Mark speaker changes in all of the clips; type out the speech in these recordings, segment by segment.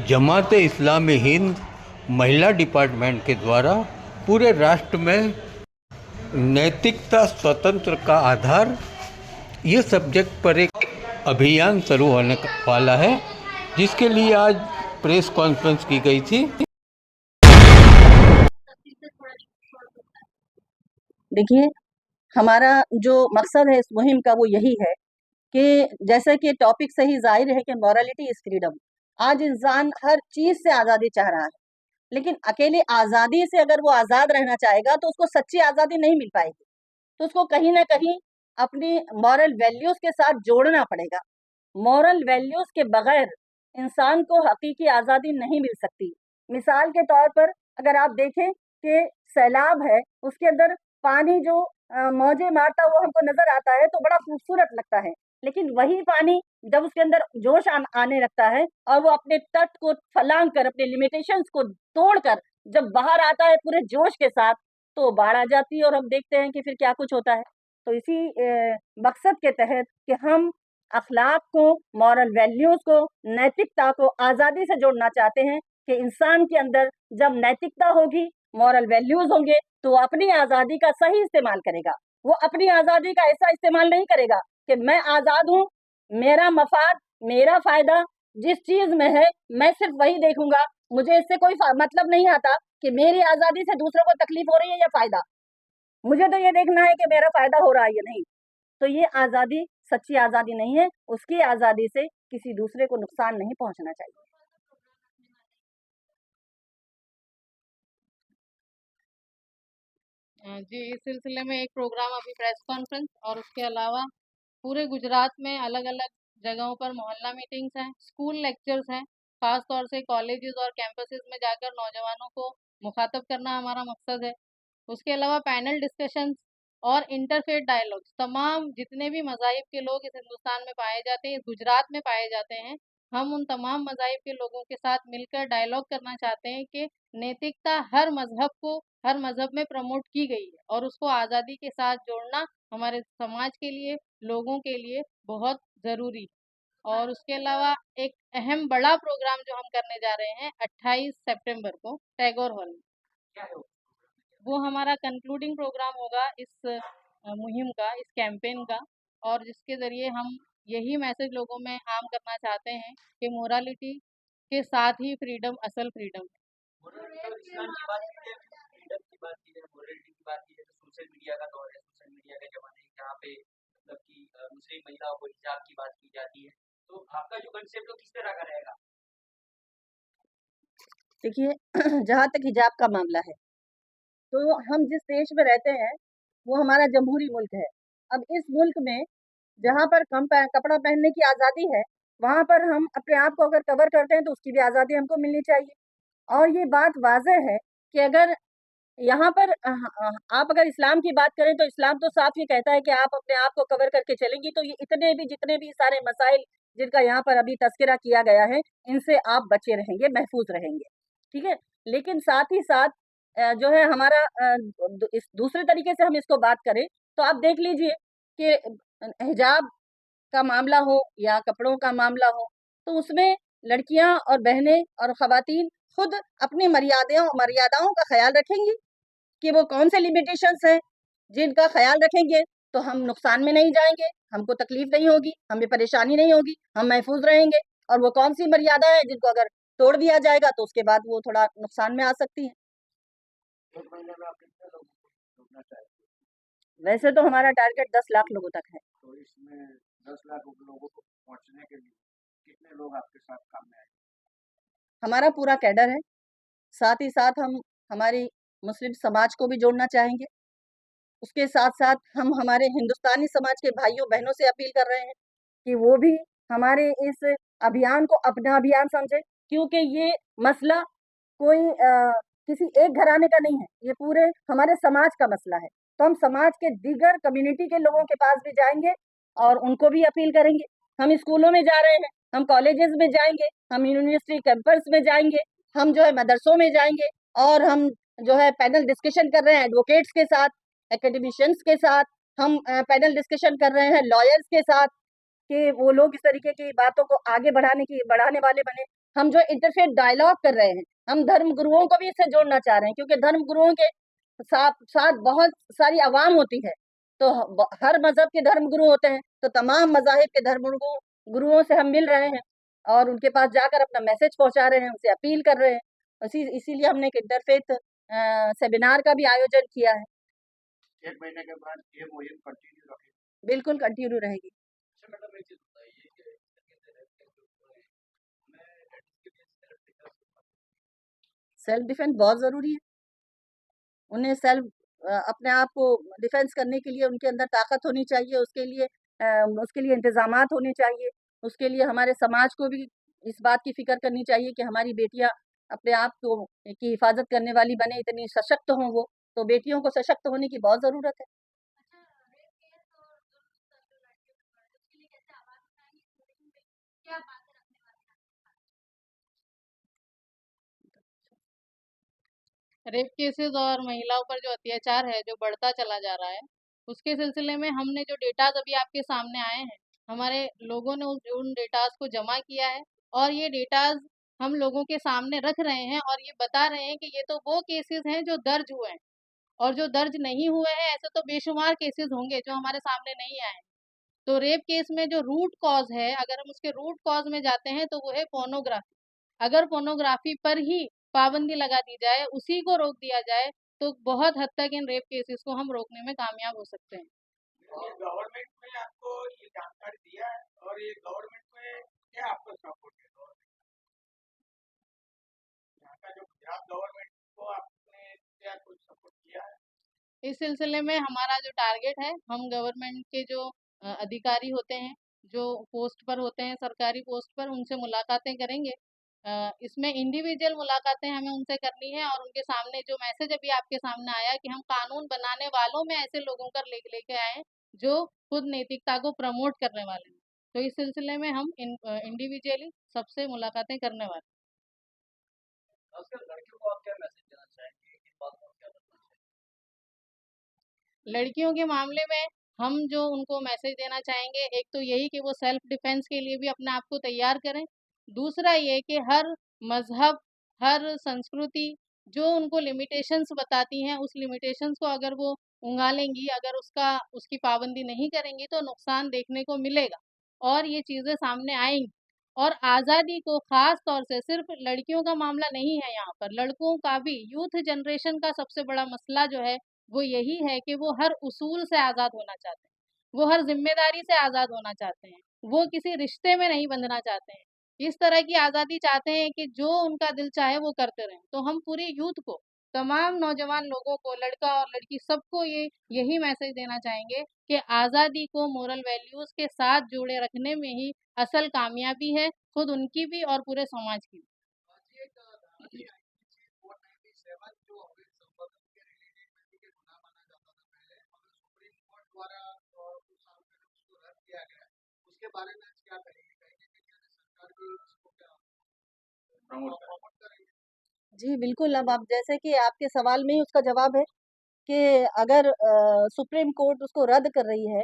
Speaker 1: जमात इस्लामी हिंद महिला डिपार्टमेंट के द्वारा पूरे राष्ट्र में नैतिकता स्वतंत्र का आधार ये सब्जेक्ट पर एक अभियान शुरू होने वाला है, जिसके लिए आज प्रेस कॉन्फ्रेंस की गई थी।
Speaker 2: देखिए, हमारा जो मकसद है इस मुहिम का वो यही है कि जैसा कि टॉपिक से ही जाहिर है कि मॉरलिटी इज फ्रीडम। आज इंसान हर चीज से आज़ादी चाह रहा है, लेकिन अकेले आज़ादी से अगर वो आज़ाद रहना चाहेगा तो उसको सच्ची आज़ादी नहीं मिल पाएगी। तो उसको कहीं ना कहीं अपनी मॉरल वैल्यूज के साथ जोड़ना पड़ेगा। मॉरल वैल्यूज के बगैर इंसान को हकीकी आज़ादी नहीं मिल सकती। मिसाल के तौर पर अगर आप देखें कि सैलाब है, उसके अंदर पानी जो मौजें मारता हुआ हमको नजर आता है तो बड़ा खूबसूरत लगता है, लेकिन वही पानी जब उसके अंदर जोश आने लगता है और वो अपने तट को फलांग कर अपने लिमिटेशंस को तोड़कर जब बाहर आता है पूरे जोश के साथ, तो बाढ़ आ जाती है और हम देखते हैं कि फिर क्या कुछ होता है। तो इसी मकसद के तहत कि हम अखलाक को, मॉरल वैल्यूज को, नैतिकता को आज़ादी से जोड़ना चाहते हैं कि इंसान के अंदर जब नैतिकता होगी, मॉरल वैल्यूज होंगे, तो वो अपनी आज़ादी का सही इस्तेमाल करेगा। वो अपनी आज़ादी का ऐसा इस्तेमाल नहीं करेगा कि मैं आज़ाद हूँ, मेरा मफाद, मेरा फ़ायदा जिस चीज़ में है मैं सिर्फ वही देखूंगा, मुझे इससे कोई मतलब नहीं आता कि मेरी आज़ादी से दूसरों को तकलीफ हो रही है या फ़ायदा। मुझे तो ये देखना है कि मेरा फ़ायदा हो रहा है या नहीं। तो ये आज़ादी सच्ची आज़ादी नहीं है, उसकी आज़ादी से किसी दूसरे को नुकसान नहीं पहुंचना चाहिए।
Speaker 3: जी, इस सिलसिले में एक प्रोग्राम अभी प्रेस कॉन्फ्रेंस और उसके अलावा पूरे गुजरात में अलग-अलग जगहों पर मोहल्ला मीटिंग्स हैं, स्कूल लेक्चर्स हैं, खास तौर से कॉलेजेस और कैंपसेस में जाकर नौजवानों को मुखातब करना हमारा मकसद है। उसके अलावा पैनल डिस्कशंस और इंटरफेथ डायलॉग्स, तमाम जितने भी मज़ाहिब के लोग इस हिंदुस्तान में पाए जाते हैं, इस गुजरात में पाए जाते हैं, हम उन तमाम मज़ाहिब के लोगों के साथ मिलकर डायलॉग करना चाहते हैं कि नैतिकता हर मज़हब को, हर मज़हब में प्रमोट की गई है और उसको आज़ादी के साथ जोड़ना हमारे समाज के लिए, लोगों के लिए बहुत ज़रूरी है। और उसके अलावा एक अहम बड़ा प्रोग्राम जो हम करने जा रहे हैं 28 सितंबर को टैगोर हॉल में, वो हमारा कंक्लूडिंग प्रोग्राम होगा इस मुहिम का, इस कैंपेन का, और जिसके ज़रिए हम यही मैसेज लोगों में आम करना चाहते हैं कि मोरालिटी के साथ ही फ्रीडम असल फ्रीडम है।
Speaker 4: इस्लाम की बात की जाए, फ्रीडम की बात की जाए, मोरलिटी की बात की जाए, तो सोशल मीडिया का दौर है, सोशल मीडिया के ज़माने है जहाँ पे मतलब कि मुस्लिम महिलाओं को हिजाब की बात की जाती है। तो आपका जो कंसेप्ट है किस तरह का रहेगा?
Speaker 2: देखिए, जहाँ तक हिजाब का मामला है, तो हम जिस देश में रहते हैं वो हमारा जमहूरी मुल्क है। अब इस मुल्क में जहाँ पर कपड़ा पहनने की आज़ादी है, वहाँ पर हम अपने आप को अगर कवर करते हैं तो उसकी भी आज़ादी हमको मिलनी चाहिए। और ये बात वाज़ेह है कि अगर यहाँ पर आप अगर इस्लाम की बात करें तो इस्लाम तो साफ ये कहता है कि आप अपने आप को कवर करके चलेंगी, तो ये इतने भी जितने भी सारे मसाइल जिनका यहाँ पर अभी तज़किरा किया गया है, इनसे आप बचे रहेंगे, महफूज़ रहेंगे, ठीक है? लेकिन साथ ही साथ जो है हमारा इस दूसरे तरीके से हम इसको बात करें, तो आप देख लीजिए कि हिजाब का मामला हो या कपड़ों का मामला हो, तो उसमें लड़कियाँ और बहनें और ख़वातीन खुद अपनी मर्यादाओं का ख़याल रखेंगी कि वो कौन से लिमिटेशंस हैं, जिनका ख़याल रखेंगे तो हम नुकसान में नहीं जाएँगे, हमको तकलीफ़ नहीं होगी, हमें परेशानी नहीं होगी, हम महफूज़ रहेंगे। और वो कौन-सी मर्यादा है जिनको अगर तोड़ दिया जाएगा तो उसके बाद वो थोड़ा नुकसान में आ सकती हैं।
Speaker 4: एक महीने में आप कितने लोगों को जोड़ना चाहेंगे?
Speaker 2: वैसे तो हमारा टारगेट 10 लाख लोगों तक है।
Speaker 4: तो इसमें 10 लाख लोगों को पहुँचने के लिए कितने लोग आपके साथ काम में आएँगे?
Speaker 2: हमारा पूरा कैडर है, साथ ही साथ हम हमारी मुस्लिम समाज को भी जोड़ना चाहेंगे। उसके साथ-साथ हम हमारे हिंदुस्तानी समाज के भाइयों-बहनों से अपील कर रहे हैं कि वो भी हमारे इस अभियान को अपना अभियान समझें, क्योंकि ये मसला कोई किसी एक घराने का नहीं है, ये पूरे हमारे समाज का मसला है। तो हम समाज के दीगर कम्युनिटी के लोगों के पास भी जाएँगे और उनको भी अपील करेंगे। हम स्कूलों में जा रहे हैं, हम कॉलेजेस में जाएँगे, हम यूनिवर्सिटी कैंपस में जाएँगे, हम जो है मदरसों में जाएँगे और हम जो है पैनल डिस्कशन कर रहे हैं एडवोकेट्स के साथ, एकेडमिशियंस के साथ, हम पैनल डिस्कशन कर रहे हैं लॉयर्स के साथ कि वो लोग इस तरीके की बातों को आगे बढ़ाने वाले बने। हम जो इंटरफेथ डायलॉग कर रहे हैं, हम धर्म गुरुओं को भी इससे जोड़ना चाह रहे हैं, क्योंकि धर्म गुरुओं के साथ साथ बहुत सारी आवाम होती है। तो हर मजहब के धर्म गुरु होते हैं, तो तमाम मजाहिब के धर्म गुरुओं से हम मिल रहे हैं और उनके पास जाकर अपना मैसेज पहुंचा रहे हैं, उनसे अपील कर रहे हैं। इसीलिए हमने एक इंटरफेथ सेमिनार का भी आयोजन किया है।
Speaker 5: 1 महीने के बाद ये मुहिम कंटिन्यू रखेगी?
Speaker 2: बिल्कुल कंटिन्यू रहेगी।
Speaker 5: अच्छा मैडम, एक चीज बताइए कि इस तरीके से रेप केस जो हुए हैं, हमें लेडीज के लिए सेल्फ डिफेंस
Speaker 2: सेल्फ डिफेंस बहुत जरूरी है। उन्हें अपने आप को डिफेंस करने के लिए उनके अंदर ताकत होनी चाहिए, उसके लिए इंतजामात होने चाहिए। उसके लिए हमारे समाज को भी इस बात की फिक्र करनी चाहिए कि हमारी बेटियां अपने आप को की हिफाजत करने वाली बने, इतनी सशक्त हों वो। तो बेटियों को सशक्त होने की बहुत ज़रूरत है।
Speaker 3: रेप केसेस और महिलाओं पर जो अत्याचार है, जो बढ़ता चला जा रहा है, उसके सिलसिले में हमने जो डेटाज अभी आपके सामने आए हैं, हमारे लोगों ने उन डेटाज को जमा किया है और ये डेटाज हम लोगों के सामने रख रहे हैं और ये बता रहे हैं कि ये तो वो केसेस हैं जो दर्ज हुए हैं और जो दर्ज नहीं हुए हैं ऐसे तो बेशुमार केसेस होंगे जो हमारे सामने नहीं आए हैं। तो रेप केस में जो रूट कॉज है, अगर हम उसके रूट कॉज में जाते हैं तो वो है पोर्नोग्राफी। अगर पोर्नोग्राफी पर ही पाबंदी लगा दी जाए, उसी को रोक दिया जाए, तो बहुत हद तक इन रेप केसेस को हम रोकने में कामयाब हो सकते हैं।
Speaker 5: और गवर्नमेंट ने आपको ये जानकारी दिया है और ये गवर्नमेंट में क्या आपको सपोर्ट है? गवर्नमेंट यहाँ का जो गुजरात गवर्नमेंट को आपने क्या कुछ सपोर्ट किया है?
Speaker 3: इस सिलसिले में हमारा जो टारगेट है, हम गवर्नमेंट के जो अधिकारी होते हैं, जो पोस्ट पर होते हैं, सरकारी पोस्ट पर, उनसे मुलाकातें करेंगे। इसमें इंडिविजुअल मुलाकातें हमें उनसे करनी है और उनके सामने जो मैसेज अभी आपके सामने आया कि हम कानून बनाने वालों में ऐसे लोगों को लेके आए जो खुद नैतिकता को प्रमोट करने वाले हैं। तो इस सिलसिले में हम इंडिविजुअली सबसे मुलाकातें करने वाले हैं।
Speaker 5: खासकर लड़कियों को आप क्या मैसेज देना चाहेंगे, किस बात पर क्या करना चाहिए?
Speaker 3: लड़कियों के मामले में हम जो उनको मैसेज देना चाहेंगे, एक तो यही कि वो सेल्फ डिफेंस के लिए भी अपने आप को तैयार करें। दूसरा ये कि हर मज़हब, हर संस्कृति जो उनको लिमिटेशंस बताती हैं, उस लिमिटेशंस को अगर वो उंगालेंगी, अगर उसकी पाबंदी नहीं करेंगी तो नुकसान देखने को मिलेगा और ये चीज़ें सामने आएँगी। और आज़ादी को ख़ास तौर से सिर्फ़ लड़कियों का मामला नहीं है यहाँ पर, लड़कों का भी, यूथ जनरेशन का सबसे बड़ा मसला जो है वो यही है कि वो हर उसूल से आज़ाद होना चाहते हैं, वो हर ज़िम्मेदारी से आज़ाद होना चाहते हैं, वो किसी रिश्ते में नहीं बंधना चाहते हैं। इस तरह की आज़ादी चाहते हैं कि जो उनका दिल चाहे वो करते रहें। तो हम पूरे यूथ को, तमाम नौजवान लोगों को, लड़का और लड़की सबको यही मैसेज देना चाहेंगे कि आज़ादी को मोरल वैल्यूज़ के साथ जोड़े रखने में ही असल कामयाबी है, खुद उनकी भी और पूरे समाज की भी।
Speaker 5: आज एक धारा थी आईपीसी 497 जो अवैध संबंध के रिलेटेड में भी गुनाह माना जाता था पहले, मगर सुप्रीम कोर्ट द्वारा कुछ साल पहले उसको रद्द किया गया। उसके बारे में आज क्या कहेंगे? कहेंगे कि क्या सरकार भी इसको क्या प्रमोट करेंगे?
Speaker 2: जी बिल्कुल। अब आप जैसे कि आपके सवाल में ही उसका जवाब है कि अगर सुप्रीम कोर्ट उसको रद्द कर रही है,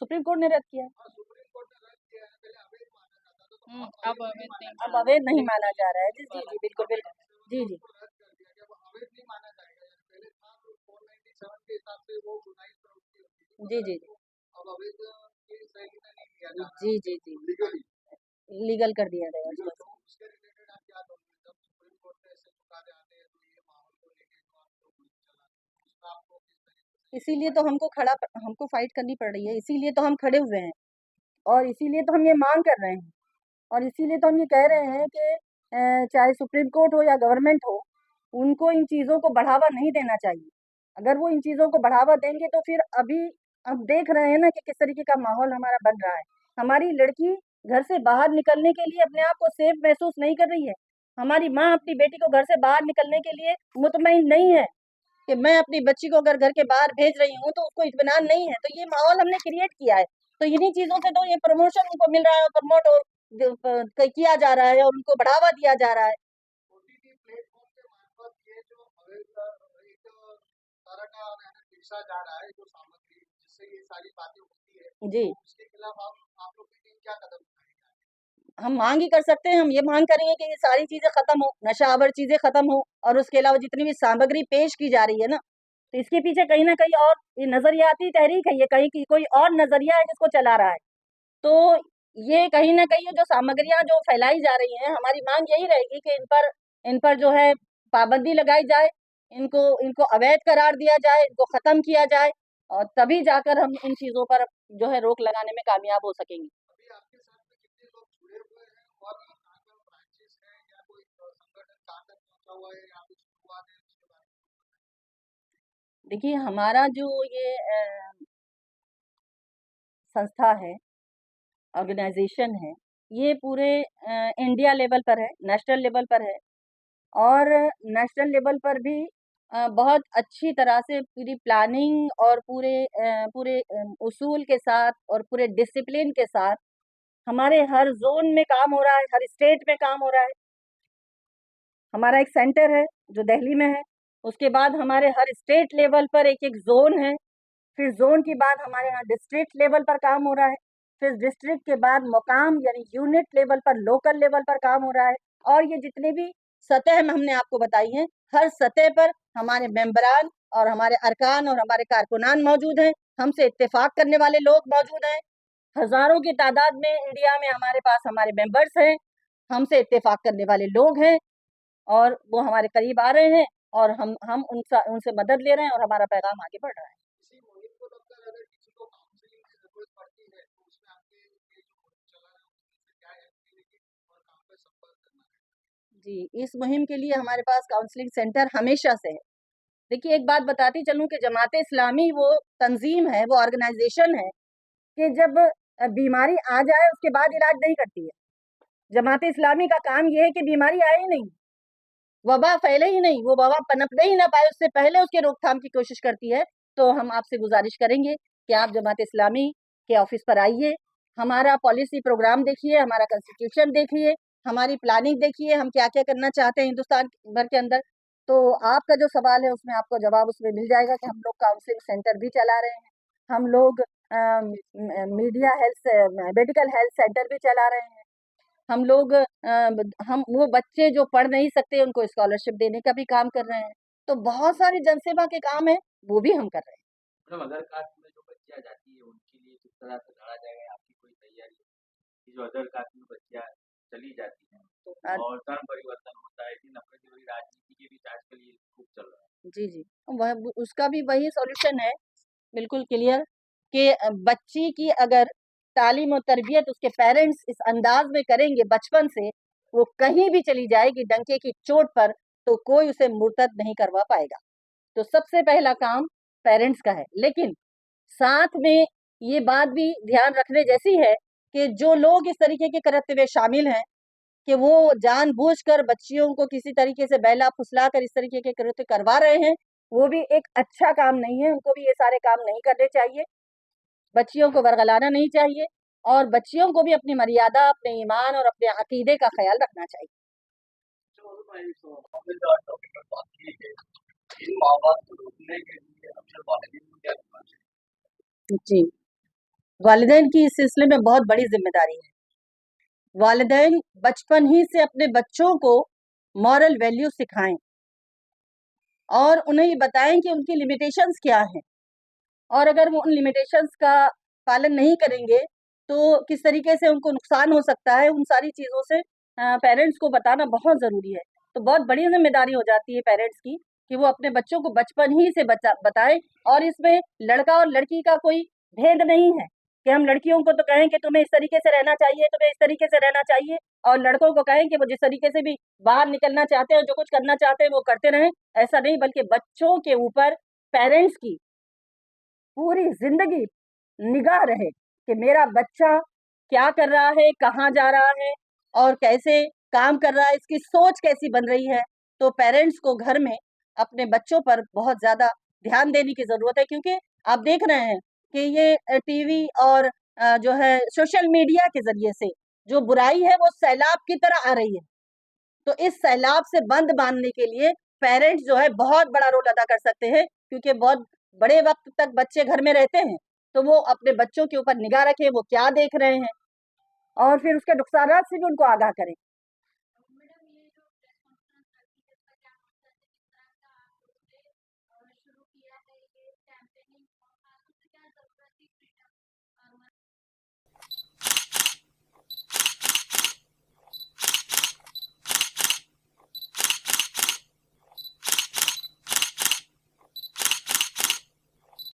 Speaker 2: सुप्रीम कोर्ट ने रद्द किया है,
Speaker 5: और सुप्रीम कोर्ट ने रद्द किया है, पहले अवैध माना जाता था, तो
Speaker 3: हुँ,
Speaker 5: अब
Speaker 3: अब
Speaker 5: अवैध नहीं
Speaker 3: अवैध
Speaker 5: माना
Speaker 3: नहीं
Speaker 2: अब
Speaker 5: जाएगा।
Speaker 2: अवैध नहीं माना जा रहा है। जी जी जी, बिल्कुल बिल्कुल। जी जी।
Speaker 5: उसको रद्द कर दिया गया, वो अवैध नहीं माना जाएगा। यानी पहले था तो 497 के हिसाब से वो गुनाहित प्रवृत्ति होती थी,
Speaker 2: जी
Speaker 5: मगर
Speaker 2: जी जी
Speaker 5: अब अवैध की श्रेणी में नहीं लिया जा रहा
Speaker 2: जी
Speaker 5: है
Speaker 2: जी
Speaker 5: उसको
Speaker 2: जी
Speaker 5: लीगली।
Speaker 2: लीगल कर दिया गया
Speaker 5: लीगल,
Speaker 2: उसको।
Speaker 5: तो उसके रिलेटेड आप क्या कहोगे? जब सुप्रीम कोर्ट से ऐसे चुकादे आते हैं तो ये माहौल को लेके जो आप लोग चला, उसका आपको किस तरीके से
Speaker 2: इसीलिए तो हमको फाइट करनी पड़ रही है, इसीलिए तो हम खड़े हुए हैं और इसीलिए तो हम ये मांग कर रहे हैं और इसीलिए तो हम ये कह रहे हैं कि चाहे सुप्रीम कोर्ट हो या गवर्नमेंट हो, उनको इन चीज़ों को बढ़ावा नहीं देना चाहिए। अगर वो इन चीज़ों को बढ़ावा देंगे तो फिर अब देख रहे हैं ना कि किस तरीके का माहौल हमारा बन रहा है। हमारी लड़की घर से बाहर निकलने के लिए अपने आप को सेफ महसूस नहीं कर रही है। हमारी माँ अपनी बेटी को घर से बाहर निकलने के लिए मुतमईन नहीं है कि मैं अपनी बच्ची को अगर घर के बाहर भेज रही हूँ तो उसको इत्मीनान नहीं है। तो ये माहौल हमने क्रिएट किया है। तो इन्हीं चीज़ों से तो ये प्रमोशन उनको मिल रहा है, प्रमोट और किया जा रहा है और उनको बढ़ावा दिया जा रहा है।
Speaker 5: ओटीटी प्लेटफॉर्म के मार्फत ये जो अवैध एक तरह का बेचा जा रहा है जो सामग्री जिससे ये सारी बातें होती है,
Speaker 2: जी।
Speaker 5: तो उसके खिलाफ आप लोग की टीम क्या कदम उठाएगी?
Speaker 2: हम मांग ही कर सकते हैं, हम ये मांग करेंगे कि ये सारी चीजें खत्म हो, नशावर चीजें खत्म हो, और उसके अलावा जितनी भी सामग्री पेश की जा रही है ना, तो इसके पीछे कहीं ना कहीं और ये नजरियाती तहरीक है, ये कहीं की कोई और नजरिया है जिसको चला रहा है। तो ये कहीं ना कहीं ये जो सामग्रियां जो फैलाई जा रही हैं, हमारी मांग यही रहेगी कि इन पर जो है पाबंदी लगाई जाए, इनको इनको अवैध करार दिया जाए, इनको खत्म किया जाए, और तभी जाकर हम इन चीजों पर जो है रोक लगाने में कामयाब हो सकेंगे।
Speaker 5: अभी आपके साथ में कितने लोग जुड़े हुए हैं और कहाँ पर ब्रांचेस हैं या कोई संगठन कहाँ तक पहुंचा हुआ है या अभी शुरुआत है उसके बारे में?
Speaker 2: देखिए, हमारा जो ये संस्था है, ऑर्गेनाइजेशन है, ये पूरे इंडिया लेवल पर है, नेशनल लेवल पर है, और नेशनल लेवल पर भी बहुत अच्छी तरह से पूरी प्लानिंग और पूरे उसूल के साथ और पूरे डिसिप्लिन के साथ हमारे हर जोन में काम हो रहा है, हर स्टेट में काम हो रहा है। हमारा एक सेंटर है जो दिल्ली में है, उसके बाद हमारे हर स्टेट लेवल पर एक एक जोन है, फिर जोन के बाद हमारे यहाँ डिस्ट्रिक्ट लेवल पर काम हो रहा है, फिर डिस्ट्रिक्ट के बाद मुकाम यानी यूनिट लेवल पर, लोकल लेवल पर काम हो रहा है। और ये जितने भी सतह में हमने आपको बताई हैं, हर सतह पर हमारे मेंबरान और हमारे अरकान और हमारे कारकुनान मौजूद हैं, हमसे इत्तेफाक करने वाले लोग मौजूद हैं। हजारों की तादाद में इंडिया में हमारे पास हमारे मेंबर्स हैं, हमसे इत्तेफाक करने वाले लोग हैं, और वो हमारे करीब आ रहे हैं, और हम उनसे मदद ले रहे हैं, और हमारा पैगाम आगे बढ़ रहा है।
Speaker 5: इसी मुहिम को लगता है अगर किसी को काउंसलिंग की जरूरत पड़ती है तो उसमें आपके ये जो मुहिम चला रहे हैं उसमें से क्या हेल्प मिलेगी और कहाँ पे संपर्क करना है?
Speaker 2: जी, इस मुहिम के लिए हमारे पास काउंसलिंग सेंटर हमेशा से है। देखिए, एक बात बताती चलूँ कि जमात इस्लामी वो तंजीम है, वो ऑर्गेनाइजेशन है कि जब बीमारी आ जाए उसके बाद इलाज नहीं करती है। जमात इस्लामी का काम ये है कि बीमारी आए ही नहीं, वबा फैले ही नहीं, वो वबा पनपने ही ना पाए, उससे पहले उसके रोकथाम की कोशिश करती है। तो हम आपसे गुजारिश करेंगे कि आप जमात इस्लामी के ऑफिस पर आइए, हमारा पॉलिसी प्रोग्राम देखिए, हमारा कॉन्स्टिट्यूशन देखिए, हमारी प्लानिंग देखिए, हम क्या क्या करना चाहते हैं हिंदुस्तान भर के अंदर। तो आपका जो सवाल है उसमें आपको जवाब उसमें मिल जाएगा कि हम लोग काउंसलिंग सेंटर भी चला रहे हैं, हम लोग media health medical health centre भी चला रहे हैं, हम लोग हम वो बच्चे जो पढ़ नहीं सकते उनको स्कॉलरशिप देने का भी काम कर रहे हैं। तो बहुत सारी जनसेवा के काम है, वो भी हम कर रहे हैं।
Speaker 4: मतलब अदर कास्ट में जो बच्चियां जाती है उनके लिए किस तरह से लड़ा जाएगा, आपकी कोई तैयारी है कि जो अदर कास्ट में बच्चियां चली जाती हैं
Speaker 2: अ,
Speaker 4: और धर्म परिवर्तन होता है कि नफरत विरोधी राजनीति के बीच आजकल ये खूब चल रहा है?
Speaker 2: जी, जी। वह उसका भी वही सॉल्यूशन है, बिल्कुल क्लियर, कि बच्ची की अगर तालीम और तरबियत उसके पेरेंट्स इस अंदाज में करेंगे बचपन से, वो कहीं भी चली जाएगी डंके की चोट पर, तो कोई उसे मुर्तद नहीं करवा पाएगा। तो सबसे पहला काम पेरेंट्स का है। लेकिन साथ में ये बात भी ध्यान रखने जैसी है कि जो लोग इस तरीके के कृत्य में शामिल हैं, कि वो जानबूझकर बच्चियों को किसी तरीके से बहला फुसला कर इस तरीके के कृत्य करवा रहे हैं, वो भी एक अच्छा काम नहीं है, उनको भी ये सारे काम नहीं करने चाहिए, बच्चियों को बरगलाना नहीं चाहिए, और बच्चियों को भी अपनी मर्यादा, अपने ईमान और अपने अकीदे का ख्याल रखना चाहिए।
Speaker 5: चलो भाई, तो हमने जो टॉपिक पर बात की है इन माँ बाप को रोकने के लिए हमसे वालिदैन को क्या करना चाहिए?
Speaker 2: जी, वालिदैन की इस सिलसिले में बहुत बड़ी जिम्मेदारी है। वालिदैन बचपन ही से अपने बच्चों को मॉरल वैल्यू सिखाएं, और उन्हें ये बताएं कि उनकी लिमिटेशंस क्या हैं, और अगर वो उन लिमिटेशंस का पालन नहीं करेंगे तो किस तरीके से उनको नुकसान हो सकता है, उन सारी चीज़ों से पेरेंट्स को बताना बहुत ज़रूरी है। तो बहुत बड़ी जिम्मेदारी हो जाती है पेरेंट्स की कि वो अपने बच्चों को बचपन ही से बताएं, और इसमें लड़का और लड़की का कोई भेद नहीं है कि हम लड़कियों को तो कहें कि तुम्हें इस तरीके से रहना चाहिए, तुम्हें इस तरीके से रहना चाहिए, और लड़कों को कहें कि वो जिस तरीके से भी बाहर निकलना चाहते हैं, जो कुछ करना चाहते हैं वो करते रहें। ऐसा नहीं, बल्कि बच्चों के ऊपर पेरेंट्स की पूरी जिंदगी निगाह रहे कि मेरा बच्चा क्या कर रहा है, कहाँ जा रहा है, और कैसे काम कर रहा है, इसकी सोच कैसी बन रही है। तो पेरेंट्स को घर में अपने बच्चों पर बहुत ज्यादा ध्यान देने की जरूरत है, क्योंकि आप देख रहे हैं कि ये टीवी और जो है सोशल मीडिया के जरिए से जो बुराई है वो सैलाब की तरह आ रही है। तो इस सैलाब से बंद बांधने के लिए पेरेंट्स जो है बहुत बड़ा रोल अदा कर सकते हैं, क्योंकि बहुत बड़े वक्त तक बच्चे घर में रहते हैं, तो वो अपने बच्चों के ऊपर निगाह रखें, वो क्या देख रहे हैं, और फिर उसके नुकसानात से भी उनको आगाह करें।
Speaker 6: मैडम ये जो प्रेस कॉन्फ्रेंस रखी है इसका क्या मकसद है, किस तरह का आपने शुरू किया है ये कैंपेनिंग